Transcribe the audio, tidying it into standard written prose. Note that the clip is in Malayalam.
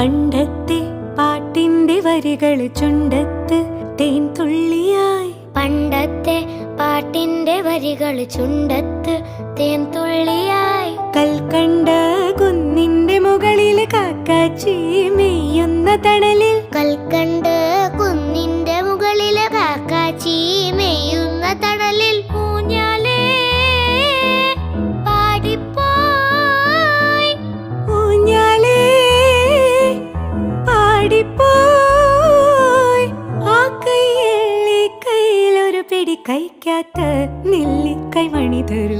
പണ്ടത്തെ പാട്ടിന്റെ വരികൾ ചുണ്ടത്ത് തേൻ തുള്ളിയായി. പണ്ടത്തെ പാട്ടിന്റെ വരികൾ ചുണ്ടത്ത് തേൻ തുള്ളിയായി. കൽക്കണ്ട കുന്നിന്റെ മുകളിൽ കാക്കാച്ചി മെയ്യുന്ന തണലിൽ. കൽക്കണ്ട് കുന്നിന്റെ മുകളിൽ കാക്കാച്ചി മെയ്യുന്ന തണലിൽ. ഊഞ്ഞാലേ പാടിപ്പോയി, ഊഞ്ഞാലേ പാടിപ്പോയി. ആ കൈയിലെ കയ്യിലൊരു പിടി കഴിക്കാത്ത നെല്ലിക്കൈ മണി തരൂ.